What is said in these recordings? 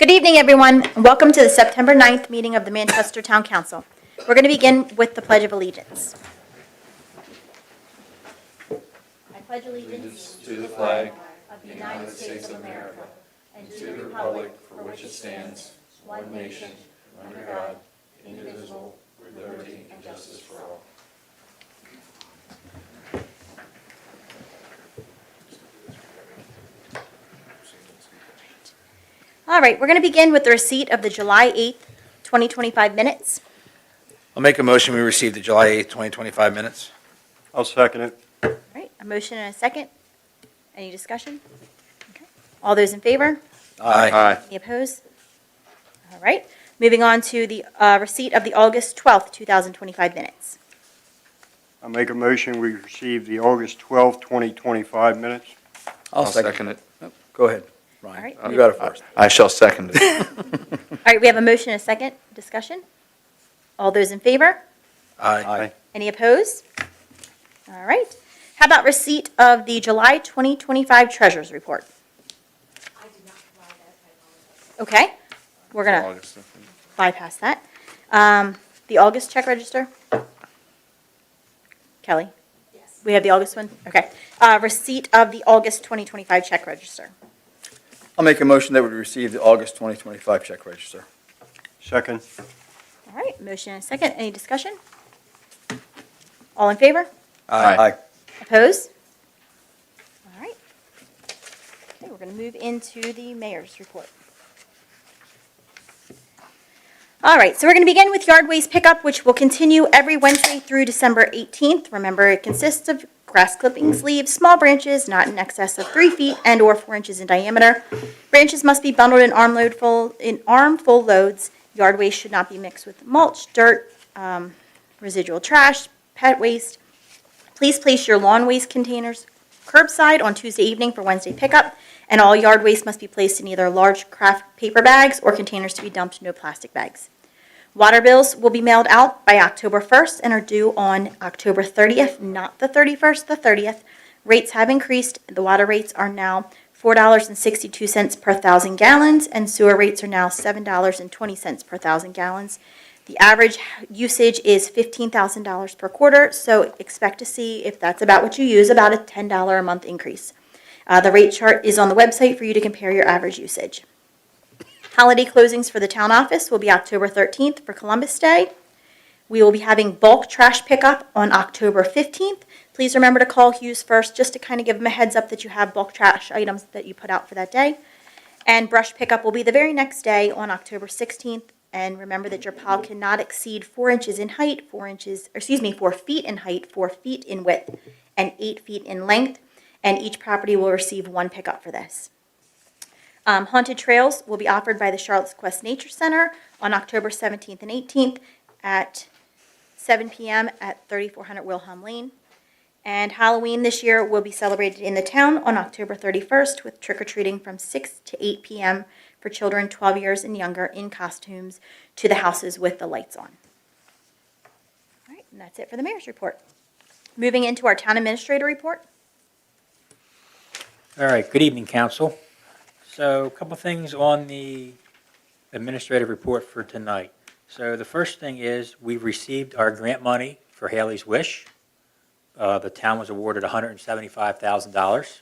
Good evening, everyone, and welcome to the September 9th meeting of the Manchester Town Council. We're going to begin with the Pledge of Allegiance. I pledge allegiance To the flag of the United States of America and to the republic for which it stands, one nation, under God, indivisible, with liberty and justice for all. All right, we're going to begin with the receipt of the July 8th, 2025 minutes. I'll make a motion we receive the July 8th, 2025 minutes. I'll second it. All right, a motion and a second. Any discussion? Okay. All those in favor? Aye. Any opposed? All right, moving on to the receipt of the August 12th, 2025 minutes. I'll make a motion, we receive the August 12th, 2025 minutes. I'll second it. Go ahead, All Ryan. right. You got it first. I shall second it. All right, we have a motion and a second. Discussion? All those in favor? Aye. Any opposed? All right. How about receipt of the July 2025 Treasurers Report? I did not provide that, I apologize. Okay, we're going to August, I think. bypass that. The August check register? Kelly? Yes. We have the August one? Okay. Receipt of the August 2025 check register. I'll make a motion that we receive the August 2025 check register. Second. All right, motion and a second. Any discussion? All in favor? Aye. Opposed? All right. Okay, we're going to move into the mayor's report. All right, so we're going to begin with yard waste pickup, which will continue every Wednesday through December 18th. Remember, it consists of grass clippings, leaves, small branches not in excess of 3 feet and or 4 inches in diameter. Branches must be bundled in armful loads. Yard waste should not be mixed with mulch, dirt, residual trash, pet waste. Please place your lawn waste containers curbside on Tuesday evening for Wednesday pickup, and all yard waste must be placed in either large craft paper bags or containers to be dumped, no plastic bags. Water bills will be mailed out by October 1st and are due on October 30th, not the 31st, the 30th. Rates have increased. The water rates are now $4.62 per 1,000 gallons, and sewer rates are now $7.20 per 1,000 gallons. The average usage is $15,000 per quarter, so expect to see, if that's about what you use, about a $10 a month increase. The rate chart is on the website for you to compare your average usage. Holiday closings for the town office will be October 13th for Columbus Day. We will be having bulk trash pickup on October 15th. Please remember to call Hughes first, just to kind of give them a heads up that you have bulk trash items that you put out for that day. And brush pickup will be the very next day on October 16th. And remember that your pile cannot exceed 4 inches in height, 4 feet in height, 4 feet in width, and 8 feet in length. And each property will receive 1 pickup for this. Haunted trails will be offered by the Charlotte's Quest Nature Center on October 17th and 18th at 7 p.m. at 3400 Wilhelm Lane. And Halloween this year will be celebrated in the town on October 31st with trick-or-treating from 6 to 8 p.m. for children 12 years and younger in costumes to the houses with the lights on. All right, and that's it for the mayor's report. Moving into our town administrator report. All right, good evening, council. So a couple things on the administrative report for tonight. So the first thing is we've received our grant money for Haley's Wish. The town was awarded $175,000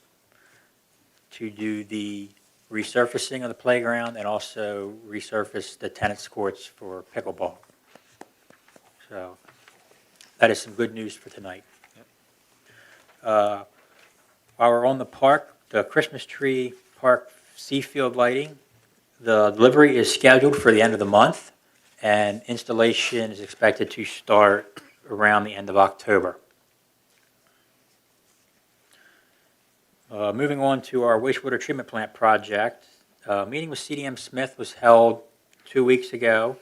to do the resurfacing of the playground and also resurface the tennis courts for pickleball. So that is some good news for tonight. While we're on the park, the Christmas tree park Seafield lighting, the delivery is scheduled for the end of the month, and installation is expected to start around the end of October. Moving on to our wastewater treatment plant project, a meeting with CDM Smith was held 2 weeks ago.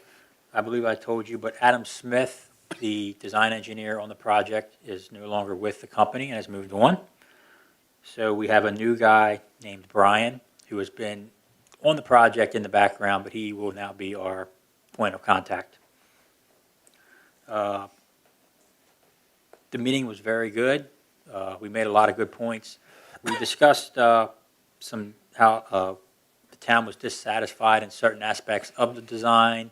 I believe I told you, but Adam Smith, the design engineer on the project, is no longer with the company and has moved on. So we have a new guy named Brian who has been on the project in the background, but he will now be our point of contact. The meeting was very good. We made a lot of good points. We discussed the town was dissatisfied in certain aspects of the design,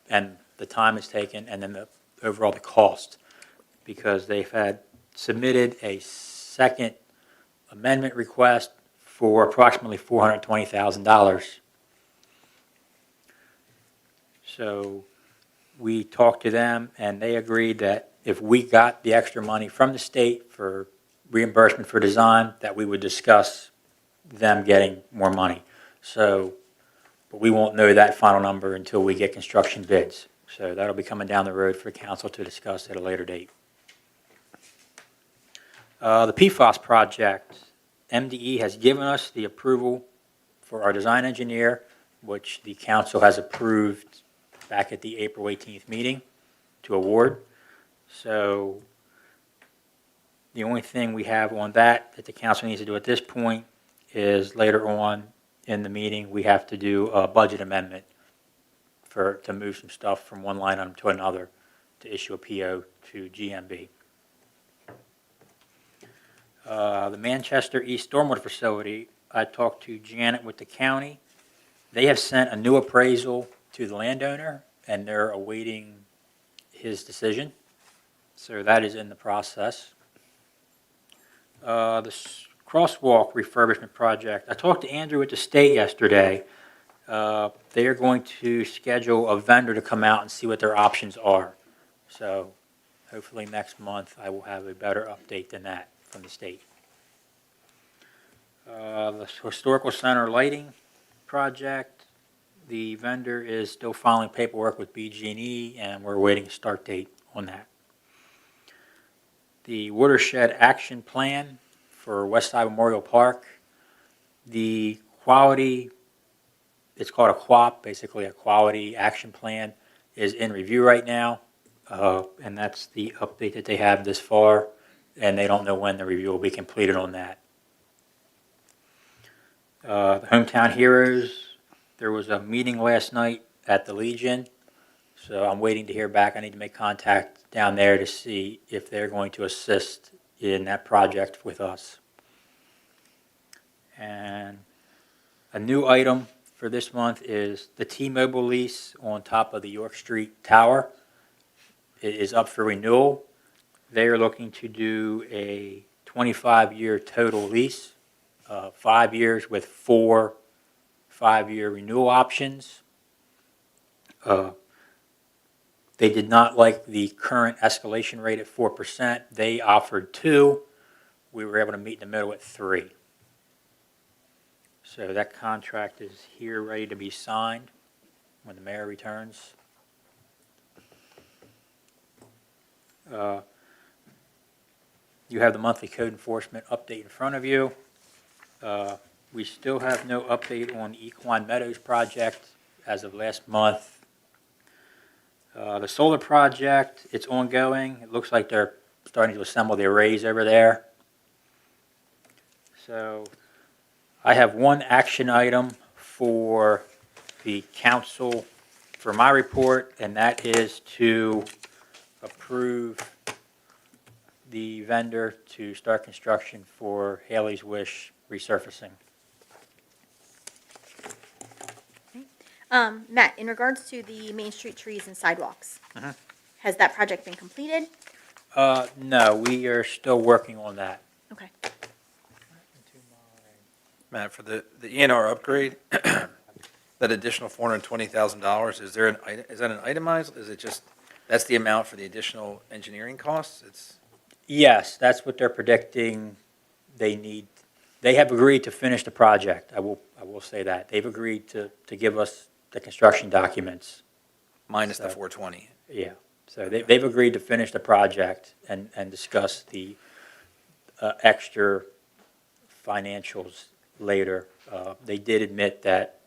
and the time it's taken, and then overall the cost, because they've had submitted a second amendment request for approximately $420,000. So we talked to them, and they agreed that if we got the extra money from the state for reimbursement for design, that we would discuss them getting more money. So, but we won't know that final number until we get construction bids. So that'll be coming down the road for council to discuss at a later date. The PFAS project, MDE has given us the approval for our design engineer, which the council has approved back at the April 18th meeting to award. So the only thing we have on that the council needs to do at this point is later on in the meeting, we have to do a budget amendment to move some stuff from one line item to another to issue a PO to GMB. The Manchester East Stormwater Facility, I talked to Janet with the county. They have sent a new appraisal to the landowner, and they're awaiting his decision. So that is in the process. The crosswalk refurbishment project, I talked to Andrew at the state yesterday. They are going to schedule a vendor to come out and see what their options are. So hopefully next month I will have a better update than that from the state. The Historical Center lighting project, the vendor is still filing paperwork with BG&E, and we're awaiting a start date on that. The Watershed Action Plan for Westside Memorial Park, the quality, it's called a QAP, basically a Quality Action Plan, is in review right now, and that's the update that they have this far, and they don't know when the review will be completed on that. The Hometown Heroes, there was a meeting last night at the Legion, so I'm waiting to hear back. I need to make contact down there to see if they're going to assist in that project with us. And a new item for this month is the T-Mobile lease on top of the York Street Tower. It is up for renewal. They are looking to do a 25-year total lease, 5 years with 4 5-year renewal options. They did not like the current escalation rate at 4%. They offered 2. We were able to meet in the middle at 3. So that contract is here, ready to be signed when the mayor returns. You have the monthly code enforcement update in front of you. We still have no update on the Equine Meadows project as of last month. The solar project, it's ongoing. It looks like they're starting to assemble the arrays over there. So I have one action item for the council for my report, and that is to approve the vendor to start construction for Haley's Wish resurfacing. Matt, in regards to the Main Street trees and sidewalks, Uh-huh. has that project been completed? No, we are still working on that. Okay. Matt, for the ENR upgrade, that additional $420,000, is that an itemized, is it just, that's the amount for the additional engineering costs? Yes, that's what they're predicting they need. They have agreed to finish the project. I will say that. They've agreed to give us the construction documents. Minus the So- 420? Yeah, so they've agreed to finish the project and discuss the extra financials later. They did admit that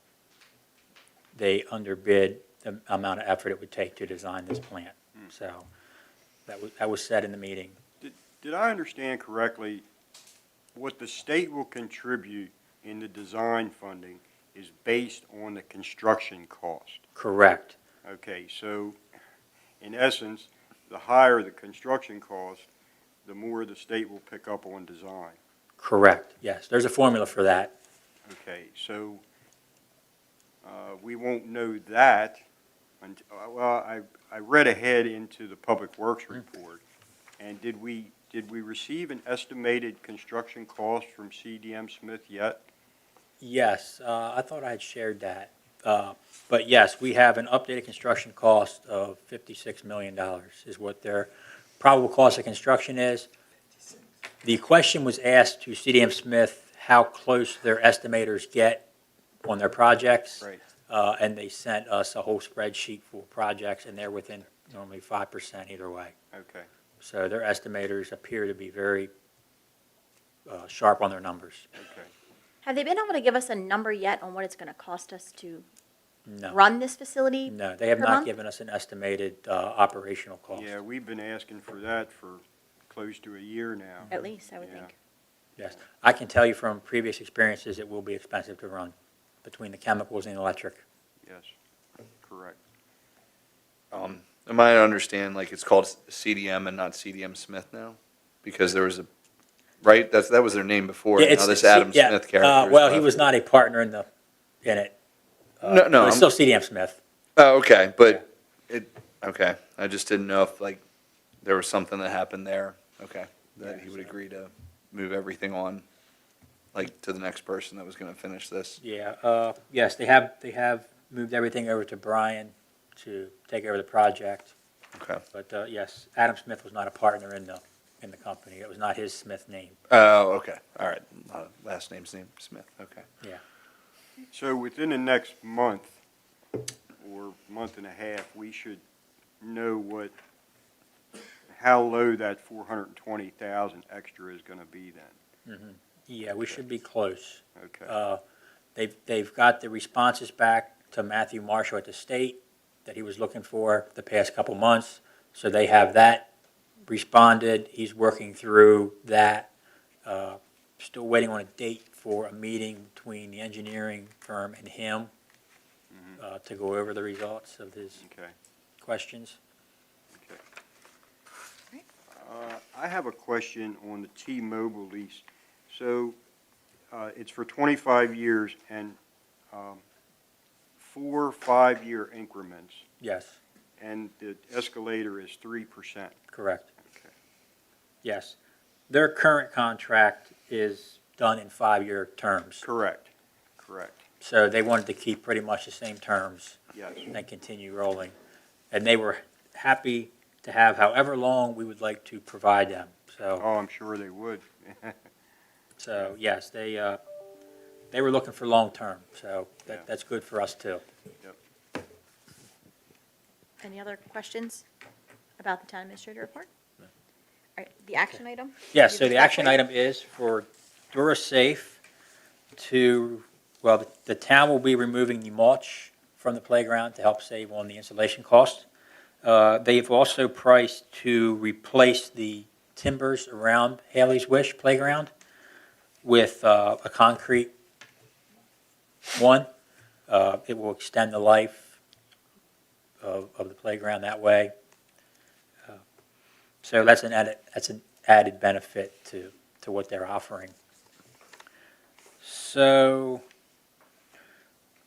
they underbid the amount of effort it would take to design this plant. So that was said in the meeting. Did I understand correctly, what the state will contribute in the design funding is based on the construction cost? Correct. Okay, so in essence, the higher the construction cost, the more the state will pick up on design. Correct, yes. There's a formula for that. Okay, so We won't know that until, well, I read ahead into the Public Works report, and did we receive an estimated construction cost from CDM Smith yet? Yes, I thought I had shared that. But yes, we have an updated construction cost of $56 million is what their probable cost of construction is. The question was asked to CDM Smith how close their estimators get on their projects. Right. And they sent us a whole spreadsheet for projects, and they're within normally 5% either way. Okay. So their estimators appear to be very sharp on their numbers. Okay. Have they been able to give us a number yet on what it's going to cost us to No, run this facility? no, they have per not month? given us an estimated operational cost. Yeah, we've been asking for that for close to a year now. At least, I would Yeah. think. Yes, I can tell you from previous experiences, it will be expensive to run between the chemicals and the electric. Yes, correct. Am I to understand, like, it's called CDM and not CDM Smith now? Because there was a, right, that was their name before, Yeah, and now it's- this Adam yeah, Smith character is Well, he left. was not a partner in it. No, no, It's I'm- still CDM Smith. Oh, okay, but okay, I just didn't know if, like, there was something that happened there, okay, that he would agree to move everything on, like, to the next person that was gonna finish this. Yeah, yes, they have moved everything over to Brian to take over the project. Okay. But yes, Adam Smith was not a partner in the company. It was not his Smith name. Oh, okay, all right, last name's Smith, okay. Yeah. So within the next month or month and a half, we should know how low that 420,000 extra is gonna be then. Yeah, we should be close. Okay. They've got the responses back to Matthew Marshall at the state that he was looking for the past couple months. So they have that responded. He's working through that. Still waiting on a date for a meeting between the engineering firm and him to go over the results of his Okay. questions. Okay. I have a question on the T-Mobile lease. So, it's for 25 years and 4 5-year increments, Yes, and the escalator is 3%. correct. Okay. Yes. Their current contract is done in 5-year terms. Correct, correct, So they wanted to keep pretty much the same terms yes. and continue rolling. And they were happy to have however long we would like to provide them. So, Oh, I'm sure they would. yes, they were looking for long-term, so Yeah. that's good for us too. Any other questions about the town administrator report? All right, the action item? Yes, You so the just action got item is for DuraSafe the town will be removing the mulch from the playground to help save on the installation costs. They've also priced to replace the timbers around Haley's Wish Playground with a concrete one. It will extend the life of the playground that way. So that's an added benefit to what they're offering. So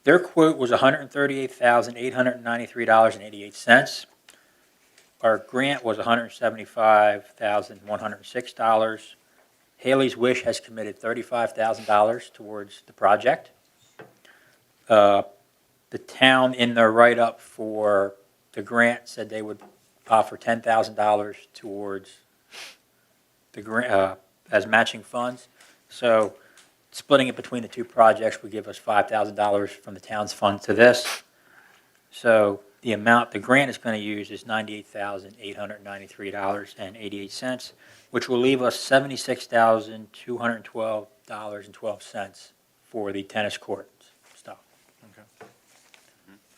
their quote was $138,893.88. Our grant was $175,106. Haley's Wish has committed $35,000 towards the project. The town, in their write-up for the grant, said they would offer $10,000 towards the grant as matching funds. So splitting it between the two projects would give us $5,000 from the town's fund to this. So the amount the grant is going to use is $98,893.88, which will leave us $76,212.12 for the tennis court stuff.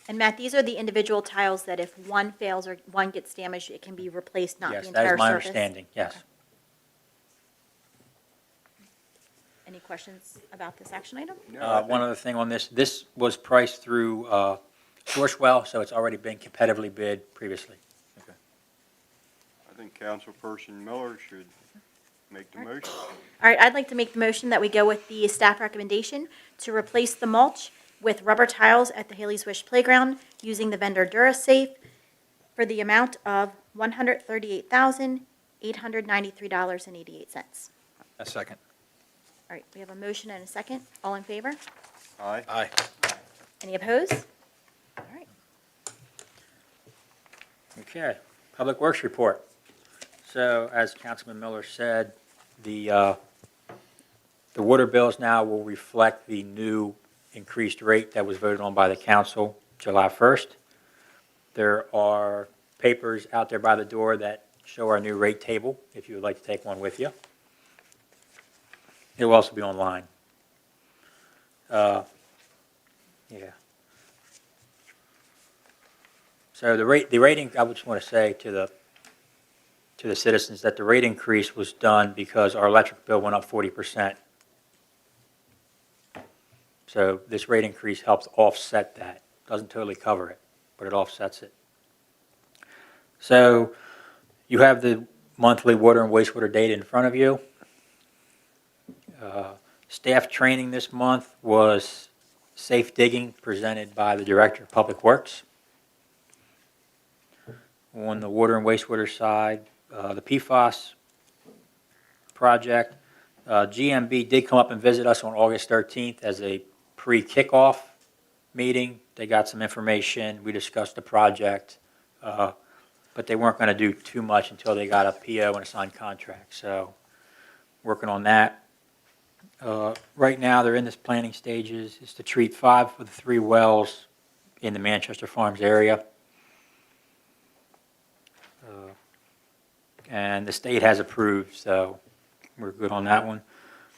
And Matt, these are the individual tiles that if one fails or one gets damaged, it can be replaced, not the Yes, entire that surface? is my understanding, yes. Okay. Any questions about this action item? No, I One think- other thing on this was priced through Sourcewell, so it's already been competitively bid previously. I think Councilperson Miller should make the motion. All right, I'd like to make the motion that we go with the staff recommendation to replace the mulch with rubber tiles at the Haley's Wish Playground using the vendor DuraSafe for the amount of $138,893.88. A second. All right, we have a motion and a second. All in favor? Aye. Aye. Any opposed? All right. Okay, Public Works report. So as Councilman Miller said, the water bills now will reflect the new increased rate that was voted on by the council July 1st. There are papers out there by the door that show our new rate table, if you would like to take one with you. It will also be online. Yeah. So the rating, I just want to say to the citizens that the rate increase was done because our electric bill went up 40%. So this rate increase helps offset that. Doesn't totally cover it, but it offsets it. So you have the monthly water and wastewater data in front of you. Staff training this month was safe digging presented by the Director of Public Works. On the water and wastewater side, the PFAS project, GMB did come up and visit us on August 13th as a pre-kickoff meeting. They got some information. We discussed the project, but they weren't going to do too much until they got a PO and a signed contract. So working on that. Right now, they're in this planning stages. It's to treat 5 of the 3 wells in the Manchester Farms area. And the state has approved, so we're good on that one.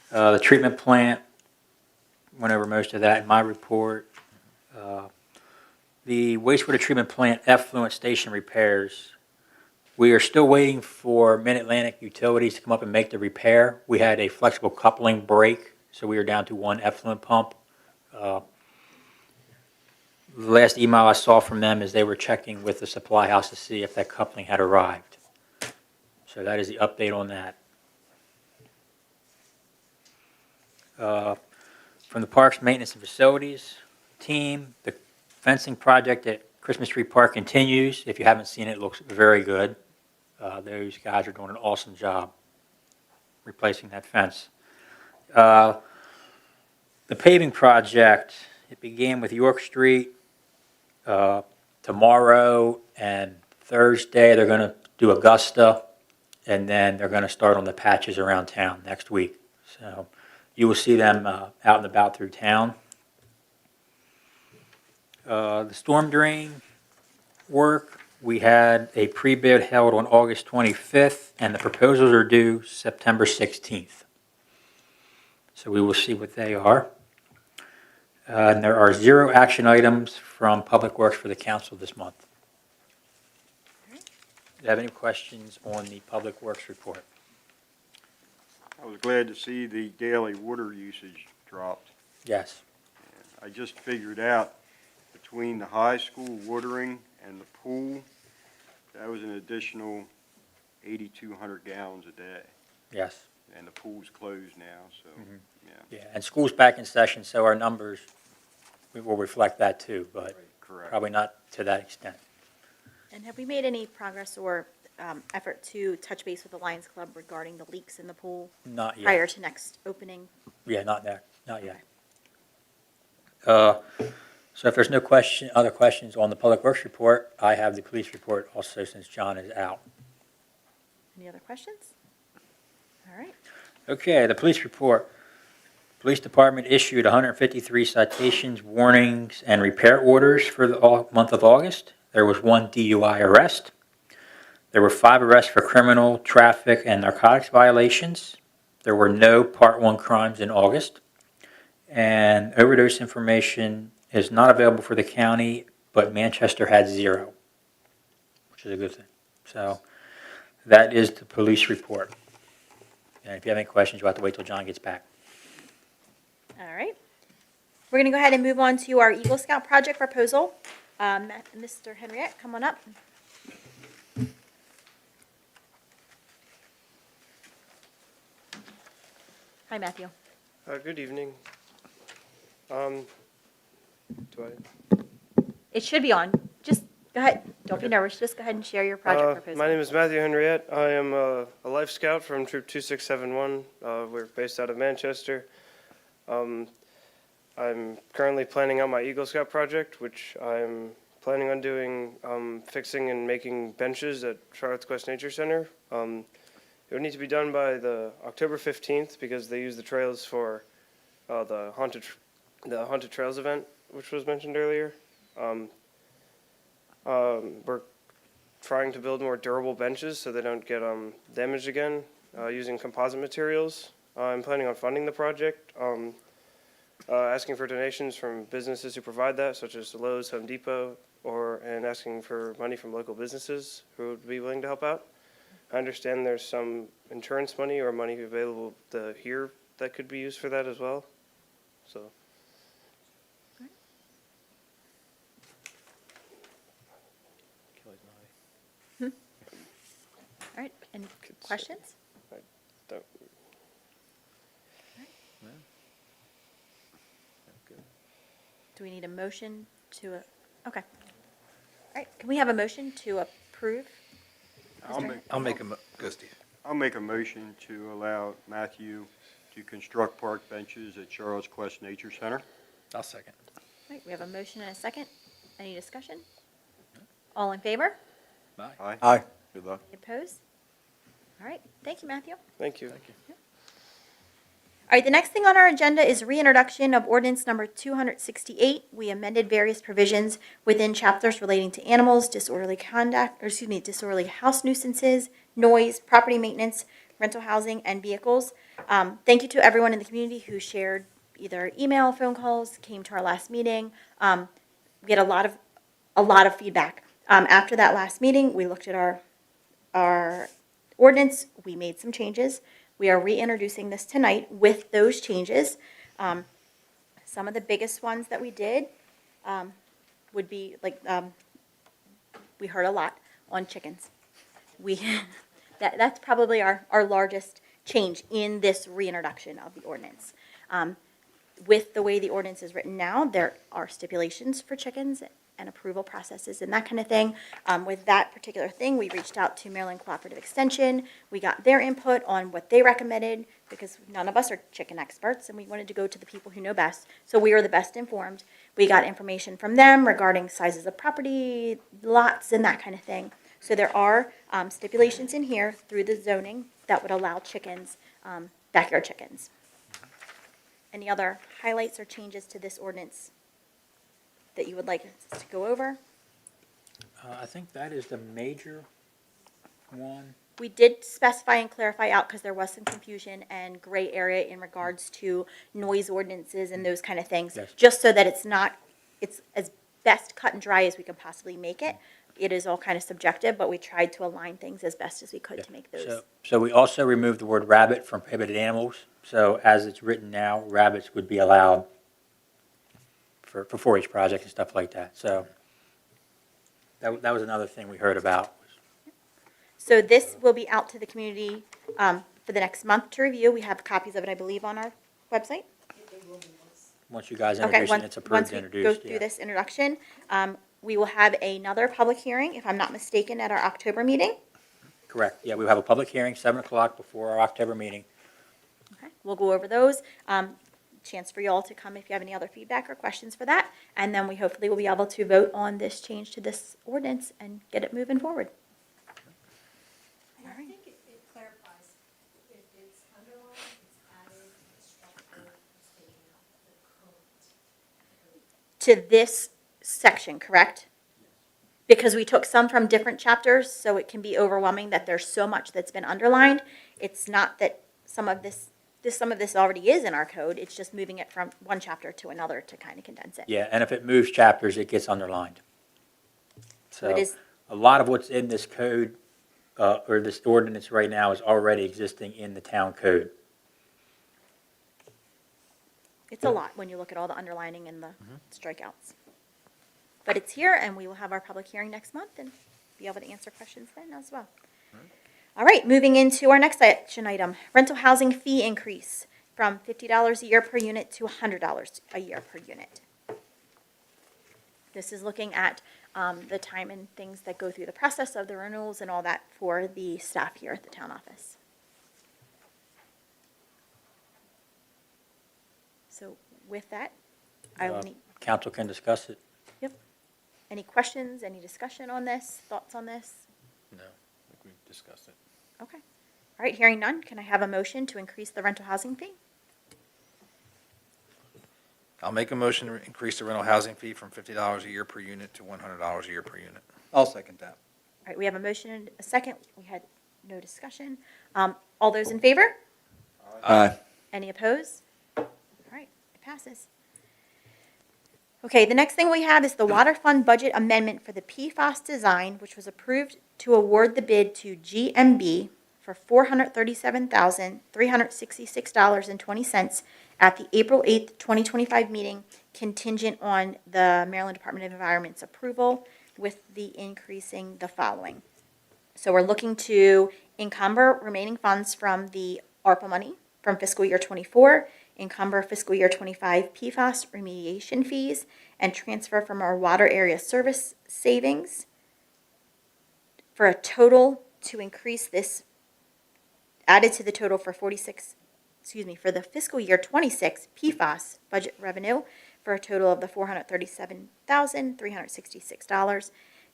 The treatment plant, went over most of that in my report. The wastewater treatment plant effluent station repairs, we are still waiting for Mid-Atlantic Utilities to come up and make the repair. We had a flexible coupling break, so we are down to 1 effluent pump. The last email I saw from them is they were checking with the supply house to see if that coupling had arrived. So that is the update on that. From the Parks Maintenance and Facilities team, the fencing project at Christmas Tree Park continues. If you haven't seen it, it looks very good. Those guys are doing an awesome job replacing that fence. The paving project, it began with York Street. Tomorrow and Thursday, they're going to do Augusta, and then they're going to start on the patches around town next week. So you will see them out and about through town. The storm drain work, we had a pre-bid held on August 25th, and the proposals are due September 16th. So we will see what they are. And there are 0 action items from Public Works for the council this month. Do you have any questions on the Public Works report? I was glad to see the daily water usage dropped. Yes. I just figured out between the high school watering and the pool, that was an additional 8,200 gallons a day. Yes. And the pool's closed now, so, yeah. Yeah, and school's back in session, so our numbers will reflect that too, but Correct. probably not to that extent. And have we made any progress or effort to touch base with the Lions Club regarding the leaks in the pool Not yet. prior to next opening? Yeah, not yet. So if there's no other questions on the Public Works report, I have the police report also since John is out. Any other questions? All right. Okay, the police report. Police Department issued 153 citations, warnings, and repair orders for the month of August. There was 1 DUI arrest. There were 5 arrests for criminal, traffic, and narcotics violations. There were no Part 1 crimes in August. And overdose information is not available for the county, but Manchester had 0, which is a good thing. So that is the police report. And if you have any questions, you'll have to wait till John gets back. All right. We're going to go ahead and move on to our Eagle Scout project proposal. Mr. Henriette, come on up. Hi, Matthew. Good evening. Do I? It should be on. Just go ahead. Don't be nervous. Just go ahead and share your project proposal. My name is Matthew Henriette. I am a Life Scout from Troop 2671. We're based out of Manchester. I'm currently planning out my Eagle Scout project, which I'm planning on doing, fixing and making benches at Charlotte's Quest Nature Center. It would need to be done by the October 15th because they use the trails for the Haunted Trails event, which was mentioned earlier. We're trying to build more durable benches so they don't get damaged again using composite materials. I'm planning on funding the project, asking for donations from businesses who provide that, such as Lowe's, Home Depot, and asking for money from local businesses who would be willing to help out. I understand there's some insurance money or money available here that could be used for that as well. So. All right. Any questions? Don't- Do we need a motion to, okay. All right, can we have a motion to approve? I'll make go Steve. I'll make a motion to allow Matthew to construct park benches at Charles Quest Nature Center. I'll second. All right, we have a motion and a second. Any discussion? All in favor? Aye. Aye. Good luck. Opposed? All right, thank you, Matthew. Thank you. All right, the next thing on our agenda is reintroduction of ordinance number 268. We amended various provisions within chapters relating to animals, disorderly house nuisances, noise, property maintenance, rental housing, and vehicles. Thank you to everyone in the community who shared either email, phone calls, came to our last meeting. We had a lot of feedback. After that last meeting, we looked at our ordinance. We made some changes. We are reintroducing this tonight with those changes. Some of the biggest ones that we did would be like, we heard a lot on chickens. That's probably our largest change in this reintroduction of the ordinance. With the way the ordinance is written now, there are stipulations for chickens and approval processes and that kind of thing. With that particular thing, we reached out to Maryland Cooperative Extension. We got their input on what they recommended because none of us are chicken experts and we wanted to go to the people who know best. So we are the best informed. We got information from them regarding sizes of property, lots, and that kind of thing. So there are stipulations in here through the zoning that would allow chickens, backyard chickens. Any other highlights or changes to this ordinance that you would like us to go over? I think that is the major one. We did specify and clarify out because there was some confusion and gray area in regards to noise ordinances and those kind of things. Yes. Just so that it's as best cut and dry as we could possibly make it. It is all kind of subjective, but we tried to align things as best as we could to make those. So we also removed the word rabbit from prohibited animals. So as it's written now, rabbits would be allowed for 4-H projects and stuff like that. So that was another thing we heard about. So this will be out to the community for the next month to review. We have copies of it, I believe, on our website. Once you guys Okay, introduce it, it's approved and once we introduced. go through this introduction, we will have another public hearing, if I'm not mistaken, at our October meeting. Correct. Yeah, we will have a public hearing, 7 o'clock before our October meeting. Okay, we'll go over those. Chance for you all to come if you have any other feedback or questions for that. And then we hopefully will be able to vote on this change to this ordinance and get it moving forward. And I think it clarifies, if it's underlined, it's added, the structure is taken out, the code. To this section, correct? Because we took some from different chapters, so it can be overwhelming that there's so much that's been underlined. It's not that some of this already is in our code, it's just moving it from one chapter to another to kind of condense it. Yeah, and if it moves chapters, it gets underlined. So it is, A lot of what's in this code, or this ordinance right now is already existing in the town code. it's a lot when you look at all the underlining and the strikeouts. But it's here, and we will have our public hearing next month and be able to answer questions then as well. All right, moving into our next action item, rental housing fee increase from $50 a year per unit to $100 a year per unit. This is looking at the time and things that go through the process of the renewals and all that for the staff here at the town office. So with that, I will need, Council can discuss it? yep. Any questions, any discussion on this, thoughts on this? No, I think we've discussed it. Okay. All right, hearing none, can I have a motion to increase the rental housing fee? I'll make a motion to increase the rental housing fee from $50 a year per unit to $100 a year per unit. I'll second that. All right, we have a motion and a second. We had no discussion. All those in favor? Aye. Any opposed? All right, it passes. Okay, the next thing we have is the water fund budget amendment for the PFAS design, which was approved to award the bid to GMB for $437,366.20 at the April 8th, 2025 meeting, contingent on the Maryland Department of Environment's approval, with the increasing the following. So we're looking to encumber remaining funds from the ARPA money from fiscal year '24, encumber fiscal year '25 PFAS remediation fees, and transfer from our water area service savings for a total to increase this, added to the total for for the fiscal year '26 PFAS budget revenue for a total of the $437,366.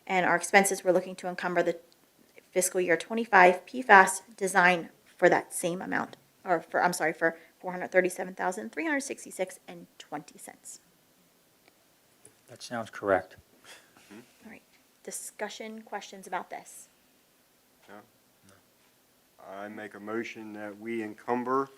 And our expenses, we're looking to encumber the fiscal year '25 PFAS design for that same amount, or for $437,366.20. That sounds correct. All right, discussion, questions about this? I make a motion that we encumber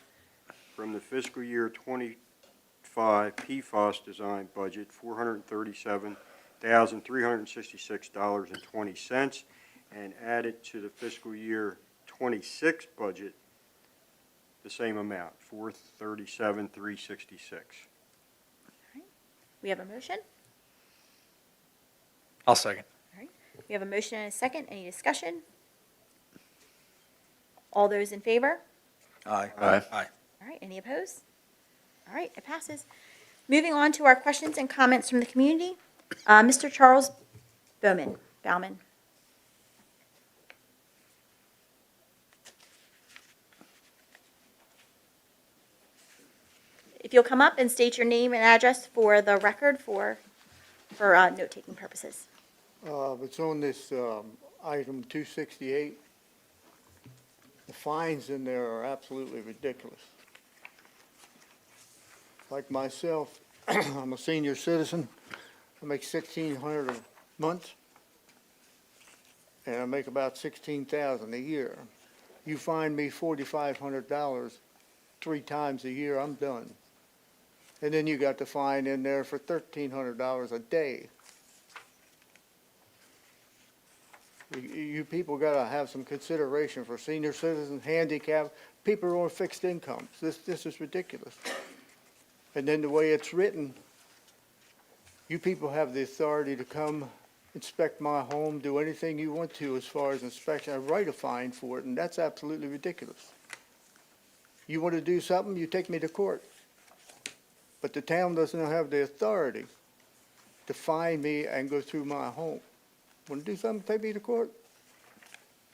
from the fiscal year '25 PFAS design budget, $437,366.20, and add it to the fiscal year '26 budget, the same amount, $437,366. We have a motion? I'll second. All right, we have a motion and a second. Any discussion? All those in favor? Aye. Aye. Aye. All right, any opposed? All right, it passes. Moving on to our questions and comments from the community. Mr. Charles Bauman. If you'll come up and state your name and address for the record for note-taking purposes. It's on this item 268. The fines in there are absolutely ridiculous. Like myself, I'm a senior citizen. I make $1,600 a month, and I make about $16,000 a year. You fine me $4,500 3 times a year, I'm done. And then you got the fine in there for $1,300 a day. You people gotta have some consideration for senior citizens, handicapped, people who are on fixed incomes. This is ridiculous. And then the way it's written, you people have the authority to come inspect my home, do anything you want to as far as inspection. I write a fine for it, and that's absolutely ridiculous. You want to do something, you take me to court. But the town doesn't have the authority to fine me and go through my home. Want to do something, take me to court?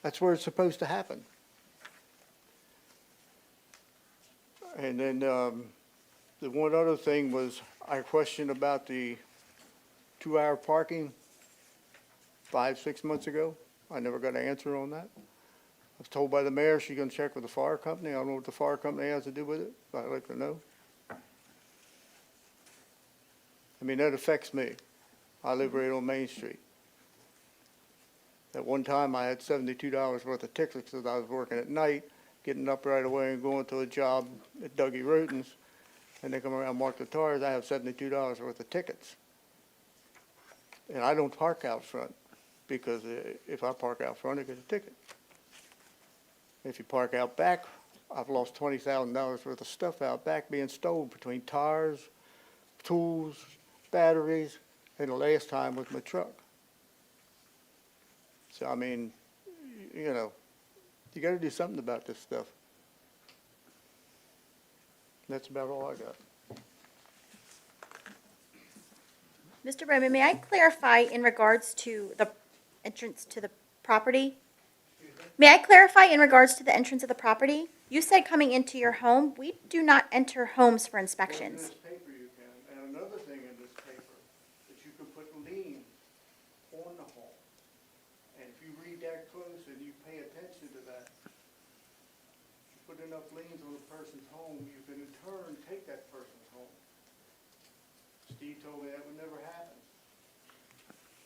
That's where it's supposed to happen. And then, the one other thing was, I questioned about the 2-hour parking 5-6 months ago. I never got an answer on that. I was told by the mayor she's gonna check with the fire company. I don't know what the fire company has to do with it, but I'd like to know. I mean, that affects me. I live right on Main Street. At one time, I had $72 worth of tickets because I was working at night, getting up right away and going to a job at Dougie Roten's. And they come around and mark the tires, I have $72 worth of tickets. And I don't park out front, because if I park out front, I get a ticket. If you park out back, I've lost $20,000 worth of stuff out back being stolen between tires, tools, batteries, and the last time was my truck. So, I mean, you know, you gotta do something about this stuff. That's about all I got. Mr. Bowman, may I clarify in regards to the entrance to the property? May I clarify in regards to the entrance of the property? You said coming into your home. We do not enter homes for In inspections. this paper you can, and another thing in this paper, that you can put liens on the home. And if you read that close and you pay attention to that, you put enough liens on a person's home, you can in turn take that person's home. Steve told me that would never happen.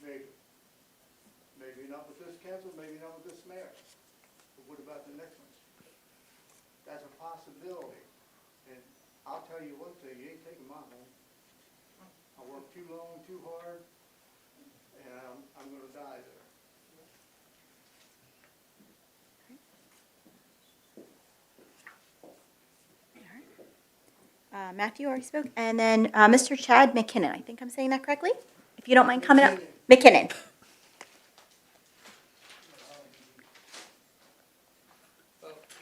Maybe. Maybe not with this council, maybe not with this mayor. But what about the next one? That's a possibility. And I'll tell you one thing, you ain't taking my home. I worked too long, too hard, and I'm gonna die there. Matthew already spoke, and then Mr. Chad McKinnon. I think I'm saying that correctly? If you don't mind coming up. McKinnon.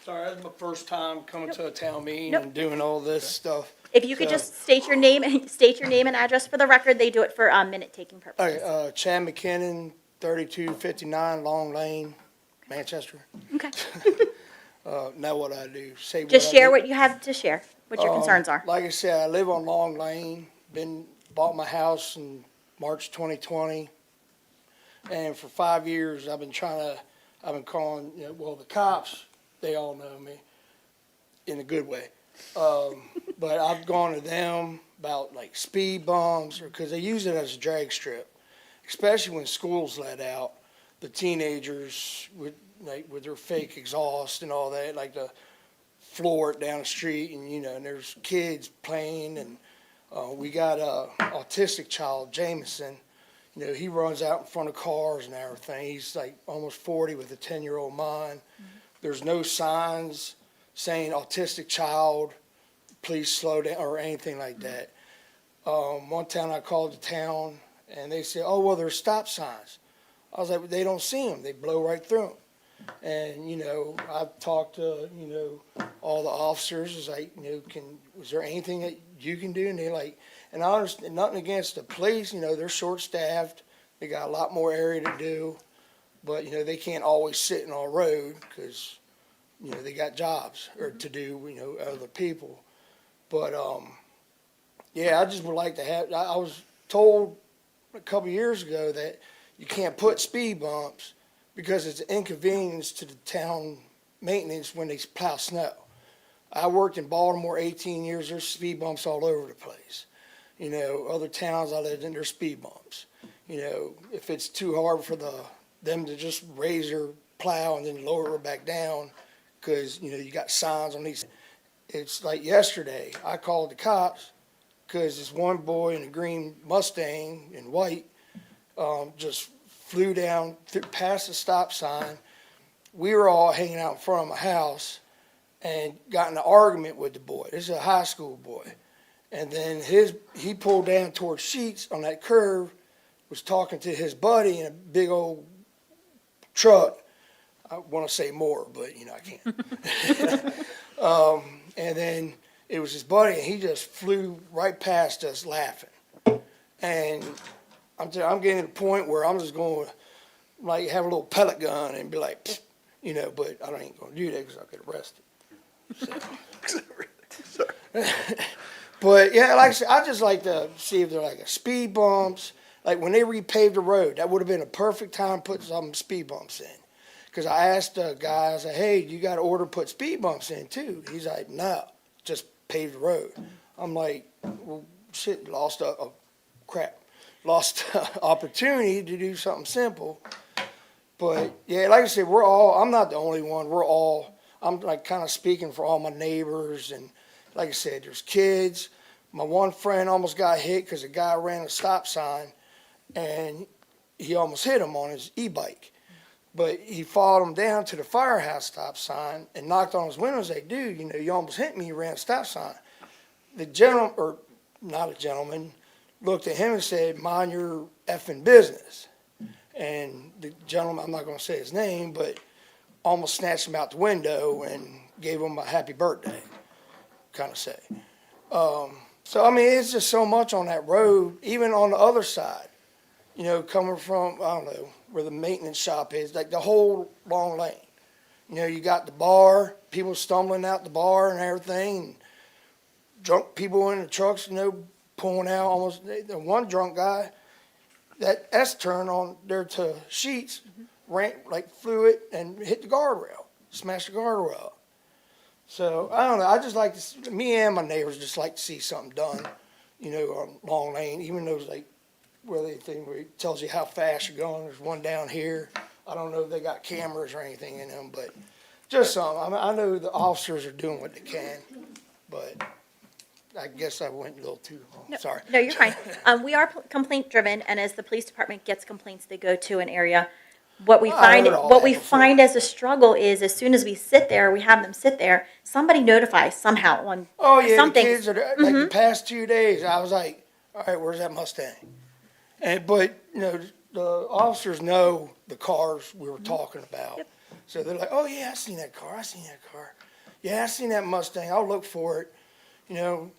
Sorry, that's my first time coming to a town meeting Nope. and doing all this stuff. If you could So- just state your name and address for the record, they do it for minute-taking purposes. Okay, Chad McKinnon, 3259 Long Lane, Manchester. Okay. Know what I do, say what Just I share do. what you have to share, what your concerns are. Like I said, I live on Long Lane, bought my house in March 2020. And for 5 years, I've been calling, well, the cops, they all know me in a good way. But I've gone to them about like speed bumps, or, cause they use it as a drag strip, especially when school's let out. The teenagers with their fake exhaust and all that, like to floor it down the street, and and there's kids playing, and we got a autistic child, Jameson. He runs out in front of cars and everything. He's like almost 40 with a 10-year-old mind. There's no signs saying autistic child, please slow down, or anything like that. One time I called the town and they said, oh, well, there's stop signs. I was like, they don't see them. They blow right through them. And, I've talked to, all the officers. It's like, is there anything that you can do? And they're like, and I understand, nothing against the police, they're short-staffed. They got a lot more area to do. But, they can't always sit in our road because, they got jobs or to do, other people. But, yeah, I just would like to have, I was told a couple of years ago that you can't put speed bumps because it's an inconvenience to the town maintenance when they plow snow. I worked in Baltimore 18 years, there's speed bumps all over the place. Other towns I lived in, there's speed bumps. If it's too hard for them to just raise their plow and then lower it back down, because, you got signs on these. It's like yesterday, I called the cops because this one boy in a green Mustang in white just flew down past the stop sign. We were all hanging out in front of my house and got in an argument with the boy. This is a high school boy. And then he pulled down towards Sheets on that curve, was talking to his buddy in a big old truck. I want to say more, but I can't. And then it was his buddy, and he just flew right past us laughing. And I'm getting to the point where I'm just going to like have a little pellet gun and be like, pfft, but I ain't going to do that because I'll get arrested. So. But yeah, like I said, I just like to see if they're like a speed bumps. Like when they repaved the road, that would have been a perfect time to put some speed bumps in. Because I asked the guy, I said, hey, you got to order to put speed bumps in too? He's like, no, just pave the road. I'm like, well, shit, lost opportunity to do something simple. But yeah, like I said, I'm not the only one. I'm like kind of speaking for all my neighbors. And like I said, there's kids. My one friend almost got hit because a guy ran a stop sign and he almost hit him on his e-bike. But he followed him down to the firehouse stop sign and knocked on his window and said, dude, you almost hit me, you ran a stop sign. The gentleman, or not a gentleman, looked at him and said, mind your effing business. And the gentleman, I'm not going to say his name, but almost snatched him out the window and gave him a happy birthday, kind of say. So, I mean, it's just so much on that road, even on the other side, you know, coming from, I don't know, where the maintenance shop is, like the whole long lane. You know, you got the bar, people stumbling out the bar and everything, and drunk people in the trucks, you know, pulling out almost, the one drunk guy, that S-turn on there to Sheets, ran, like flew it and hit the guardrail, smashed the guardrail. So, I don't know, I just like to, me and my neighbors just like to see something done, you know, on Long Lane, even those like, where they think, where it tells you how fast you're going, there's one down here. I don't know if they got cameras or anything in them, but just some, I mean, I know the officers are doing what they can, but I guess I went a little too long, No, sorry. No, you're fine. We are complaint driven, and as the police department gets complaints, they go to an area. What we I find, heard all what that we before. find as a struggle is as soon as we sit there, we have them sit there, somebody notifies somehow on Oh, yeah, the something. kids are, like the past 2 days, I was like, all right, where's that Mustang? And, but, you know, the officers know the cars we were talking about. Yep. So they're like, oh, yeah, I seen that car, Yeah, I seen that Mustang, I'll look for it, you know.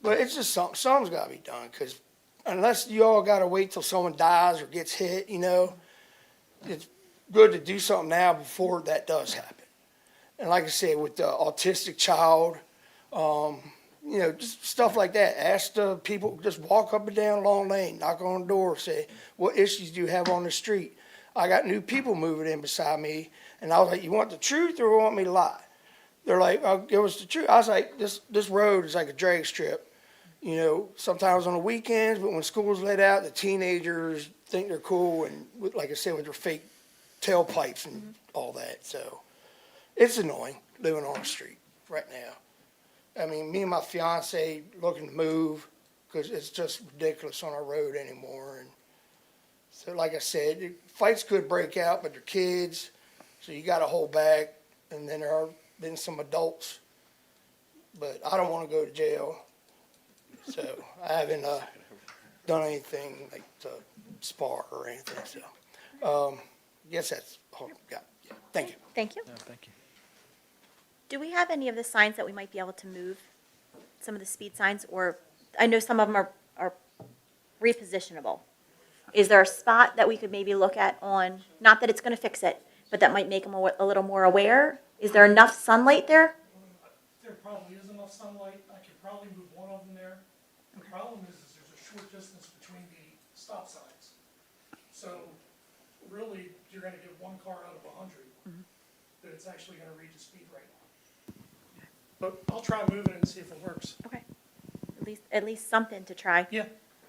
But it's just something's gotta be done, cause unless you all gotta wait till someone dies or gets hit, you know, it's good to do something now before that does happen. And like I said, with the autistic child, you know, just stuff like that. Ask the people, just walk up and down Long Lane, knock on the door, say, what issues do you have on the street? I got new people moving in beside me, and I was like, you want the truth or want me to lie? They're like, oh, give us the truth. I was like, this road is like a drag strip. You know, sometimes on the weekends, but when school's let out, the teenagers think they're cool, and like I said, with their fake tailpipes and all that. So it's annoying living on the street right now. I mean, me and my fiance looking to move because it's just ridiculous on our road anymore. And so, like I said, fights could break out, but they're kids, so you got to hold back. And then there are been some adults, but I don't want to go to jail. So I haven't done anything like to spar or anything. So guess that's all I've got. Yeah. Thank you. Thank you. No, thank you. Do we have any of the signs that we might be able to move? Some of the speed signs, or I know some of them are repositionable. Is there a spot that we could maybe look at on, not that it's gonna fix it, but that might make them a little more aware? Is there enough sunlight there? There probably is enough sunlight, I could probably move one of them there. The problem is there's a short distance between the stop signs. So really, you're gonna get one car out of 100 that it's actually gonna read the speed right. But I'll try moving it and see if it works. Okay. At least something to try. Yeah.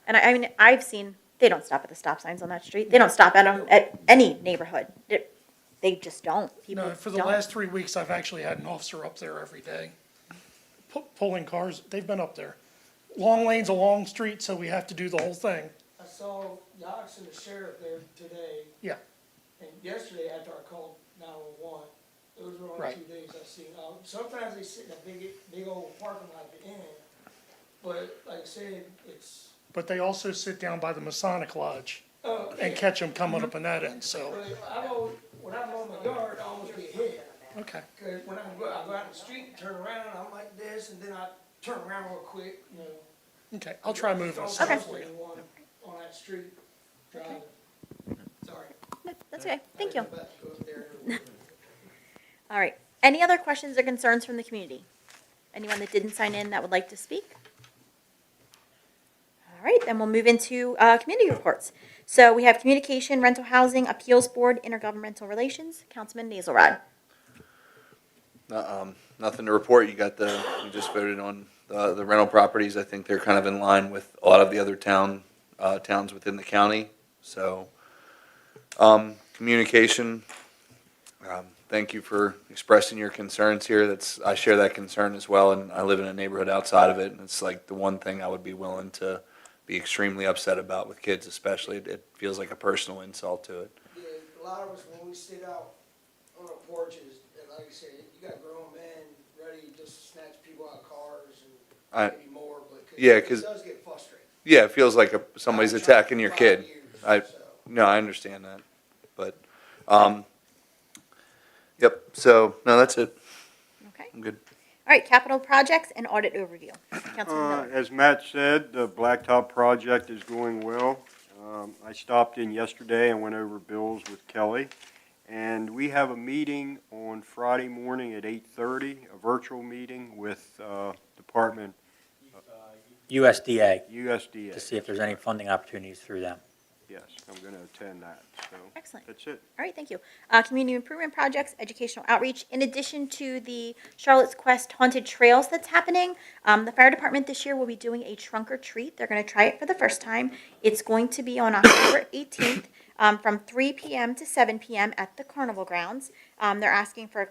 And I mean, I've seen, they don't stop at the stop signs on that street. They don't stop at them at any neighborhood. They just don't. People No, for the don't. last 3 weeks, I've actually had an officer up there every day, pulling cars, they've been up there. Long Lane's a long street, so we have to do the whole thing. I saw Yox and the sheriff there today. Yeah. And yesterday after I called 911, those were only Right. 2 days I've seen. Sometimes they sit in a big old parking lot at the end, but like I said, it's. But they also sit down by the Masonic Lodge Oh, and catch them coming up in that end, so, when I'm on my yard, I almost get hit. okay. Cause when I go out in the street and turn around, I'm like this, and then I turn around real quick, you know. Okay, I'll try moving it. Okay. for you. On that street, driving. Sorry. No, that's okay. Thank you. I'm about to go up there. All right. Any other questions or concerns from the community? Anyone that didn't sign in that would like to speak? All right, then we'll move into community reports. So we have Communication, Rental Housing, Appeals Board, Intergovernmental Relations. Councilman Nazelrod. Nothing to report. You just voted on the rental properties. I think they're kind of in line with a lot of the other towns within the county. So, communication, thank you for expressing your concerns here. I share that concern as well, and I live in a neighborhood outside of it, and it's like the one thing I would be willing to be extremely upset about with kids especially. It feels like a personal insult to it. Yeah, a lot of us, when we sit out on the porches, and like I said, you got grown men ready just to snatch people out of cars and maybe more, but Yeah, it 'cause- does get frustrating. Yeah, it feels like somebody's attacking your 5 kid. years, so. No, I understand that, but, yep, so, no, that's it. Okay. I'm good. right, capital projects and audit overview. Councilman Miller. As Matt said, the blacktop project is going well. I stopped in yesterday and went over bills with Kelly. And we have a meeting on Friday morning at 8:30, a virtual meeting with Department USDA, USDA. to see if there's any funding opportunities through them. Yes, I'm going to attend that, so Excellent. that's it. All right, thank you. Community improvement projects, educational outreach. In addition to the Charlotte's Quest Haunted Trails that's happening, the fire department this year will be doing a trunk or treat. They're going to try it for the first time. It's going to be on October 18th from 3 p.m. to 7 p.m. at the carnival grounds. They're asking for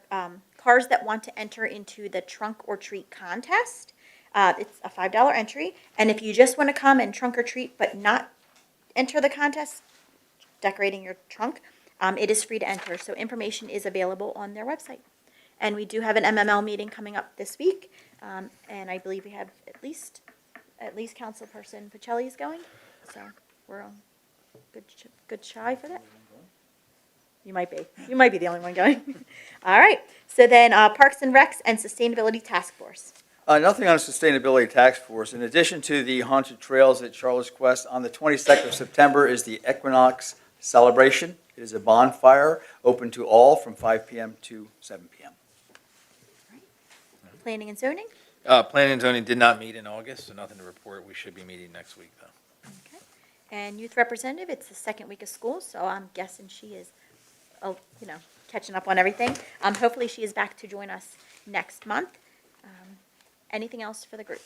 cars that want to enter into the trunk or treat contest. It's a $5 entry, and if you just want to come and trunk or treat but not enter the contest, decorating your trunk, it is free to enter. So information is available on their website. And we do have an MML meeting coming up this week, and I believe we have at least Councilperson Pacelli is going. So we're on good shy for that. You might be the only one going. All right. So then Parks and Recs and Sustainability Task Force. Nothing on Sustainability Task Force. In addition to the haunted trails at Charlotte's Quest, on the 22nd of September is the Equinox Celebration. It is a bonfire open to all from 5 p.m. to 7 p.m. Planning and zoning. Planning and zoning did not meet in August, so nothing to report. We should be meeting next week, though. Okay. And youth representative, it's the second week of school, so I'm guessing she is, catching up on everything. Hopefully she is back to join us next month. Anything else for the group?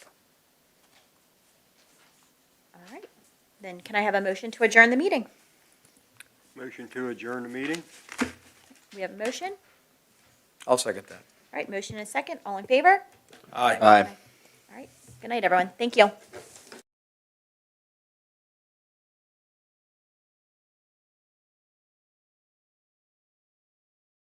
All right. Then can I have a motion to adjourn the meeting? Motion to adjourn the meeting? We have a motion. I'll second that. All right, motion and a second. All in favor? Aye. Aye. All right. Good night, everyone. Thank you.